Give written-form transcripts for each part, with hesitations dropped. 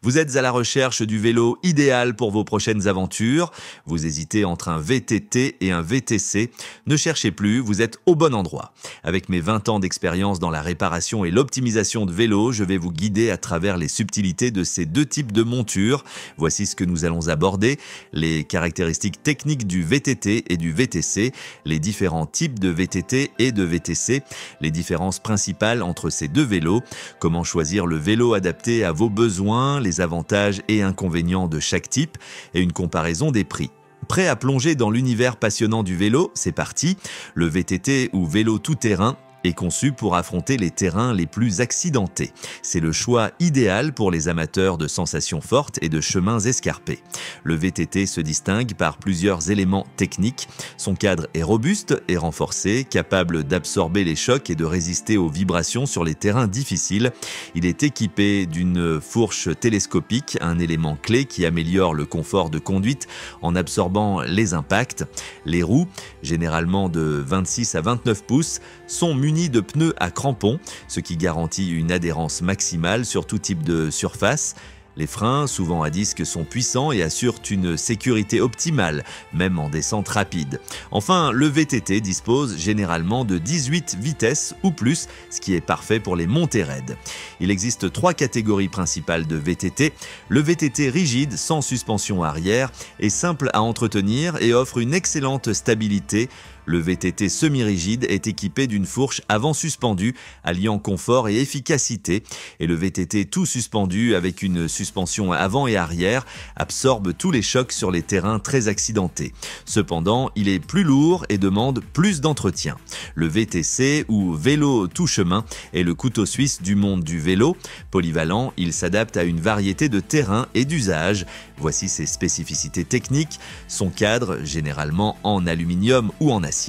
Vous êtes à la recherche du vélo idéal pour vos prochaines aventures. Vous hésitez entre un VTT et un VTC. Ne cherchez plus, vous êtes au bon endroit. Avec mes 20 ans d'expérience dans la réparation et l'optimisation de vélos, je vais vous guider à travers les subtilités de ces deux types de montures. Voici ce que nous allons aborder, les caractéristiques techniques du VTT et du VTC, les différents types de VTT et de VTC, les différences principales entre ces deux vélos, comment choisir le vélo adapté à vos besoins, les avantages et inconvénients de chaque type et une comparaison des prix. Prêt à plonger dans l'univers passionnant du vélo? C'est parti! Le VTT ou vélo tout-terrain est conçu pour affronter les terrains les plus accidentés. C'est le choix idéal pour les amateurs de sensations fortes et de chemins escarpés. Le VTT se distingue par plusieurs éléments techniques. Son cadre est robuste et renforcé, capable d'absorber les chocs et de résister aux vibrations sur les terrains difficiles. Il est équipé d'une fourche télescopique, un élément clé qui améliore le confort de conduite en absorbant les impacts. Les roues, généralement de 26 à 29 pouces, sont munies de pneus à crampons, ce qui garantit une adhérence maximale sur tout type de surface. Les freins, souvent à disque, sont puissants et assurent une sécurité optimale, même en descente rapide. Enfin, le VTT dispose généralement de 18 vitesses ou plus, ce qui est parfait pour les montées raides. Il existe 3 catégories principales de VTT. Le VTT rigide, sans suspension arrière, est simple à entretenir et offre une excellente stabilité. Le VTT semi-rigide est équipé d'une fourche avant suspendue, alliant confort et efficacité. Et le VTT tout suspendu, avec une suspension avant et arrière, absorbe tous les chocs sur les terrains très accidentés. Cependant, il est plus lourd et demande plus d'entretien. Le VTC, ou vélo tout chemin, est le couteau suisse du monde du vélo. Polyvalent, il s'adapte à une variété de terrains et d'usages. Voici ses spécificités techniques. Son cadre, généralement en aluminium ou en acier,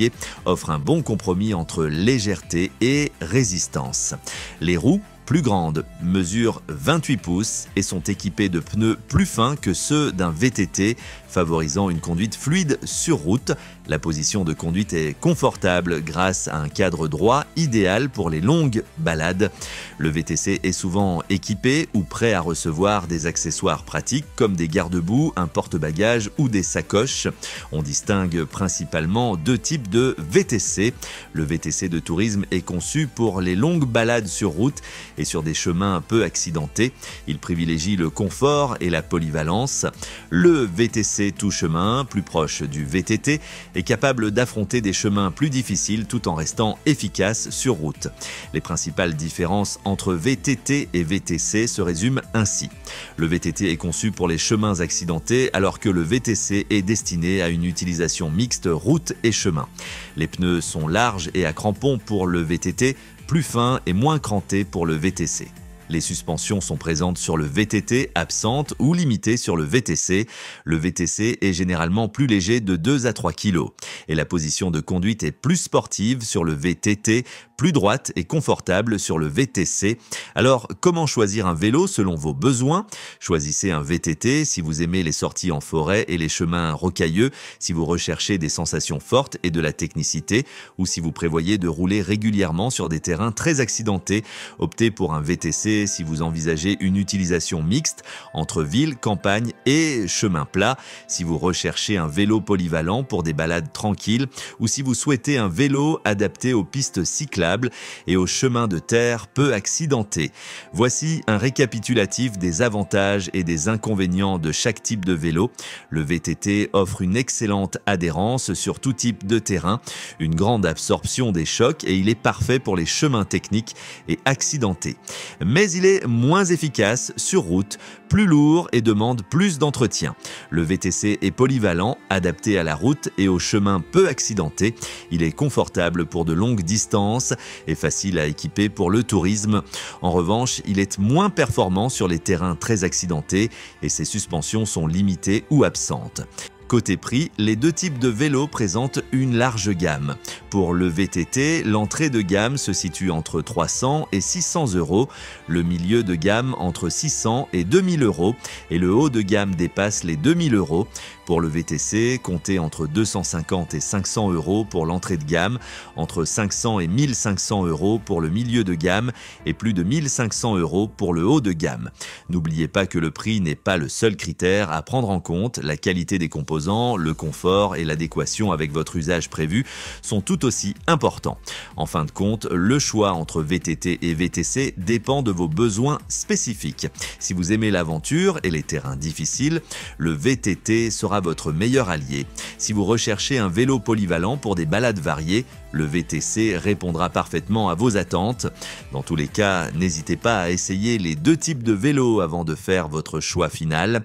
offre un bon compromis entre légèreté et résistance. Les roues, plus grandes, mesurent 28 pouces et sont équipées de pneus plus fins que ceux d'un VTT, favorisant une conduite fluide sur route. La position de conduite est confortable grâce à un cadre droit idéal pour les longues balades. Le VTC est souvent équipé ou prêt à recevoir des accessoires pratiques comme des garde-boue, un porte-bagages ou des sacoches. On distingue principalement deux types de VTC. Le VTC de tourisme est conçu pour les longues balades sur route et sur des chemins peu accidentés. Il privilégie le confort et la polyvalence. Le VTC tout chemin, plus proche du VTT, est capable d'affronter des chemins plus difficiles tout en restant efficace sur route. Les principales différences entre VTT et VTC se résument ainsi. Le VTT est conçu pour les chemins accidentés alors que le VTC est destiné à une utilisation mixte route et chemin. Les pneus sont larges et à crampons pour le VTT, plus fins et moins crantés pour le VTC. Les suspensions sont présentes sur le VTT, absentes ou limitées sur le VTC. Le VTC est généralement plus léger de 2 à 3 kg. Et la position de conduite est plus sportive sur le VTT, plus droite et confortable sur le VTC. Alors, comment choisir un vélo selon vos besoins? Choisissez un VTT si vous aimez les sorties en forêt et les chemins rocailleux, si vous recherchez des sensations fortes et de la technicité, ou si vous prévoyez de rouler régulièrement sur des terrains très accidentés. Optez pour un VTC si vous envisagez une utilisation mixte entre ville, campagne et chemin plat, si vous recherchez un vélo polyvalent pour des balades tranquilles ou si vous souhaitez un vélo adapté aux pistes cyclables et aux chemins de terre peu accidentés. Voici un récapitulatif des avantages et des inconvénients de chaque type de vélo. Le VTT offre une excellente adhérence sur tout type de terrain, une grande absorption des chocs et il est parfait pour les chemins techniques et accidentés. Mais il est moins efficace sur route, plus lourd et demande plus d'entretien. Le VTC est polyvalent, adapté à la route et aux chemins peu accidentés. Il est confortable pour de longues distances et facile à équiper pour le tourisme. En revanche, il est moins performant sur les terrains très accidentés et ses suspensions sont limitées ou absentes. Côté prix, les deux types de vélos présentent une large gamme. Pour le VTT, l'entrée de gamme se situe entre 300 et 600 €, le milieu de gamme entre 600 et 2000 € et le haut de gamme dépasse les 2000 €. Pour le VTC, comptez entre 250 et 500 € pour l'entrée de gamme, entre 500 et 1500 € pour le milieu de gamme et plus de 1500 € pour le haut de gamme. N'oubliez pas que le prix n'est pas le seul critère à prendre en compte. La qualité des composants, le confort et l'adéquation avec votre usage prévu sont tout aussi importants. En fin de compte, le choix entre VTT et VTC dépend de vos besoins spécifiques. Si vous aimez l'aventure et les terrains difficiles, le VTT sera votre meilleur allié. Si vous recherchez un vélo polyvalent pour des balades variées, le VTC répondra parfaitement à vos attentes. Dans tous les cas, n'hésitez pas à essayer les deux types de vélos avant de faire votre choix final.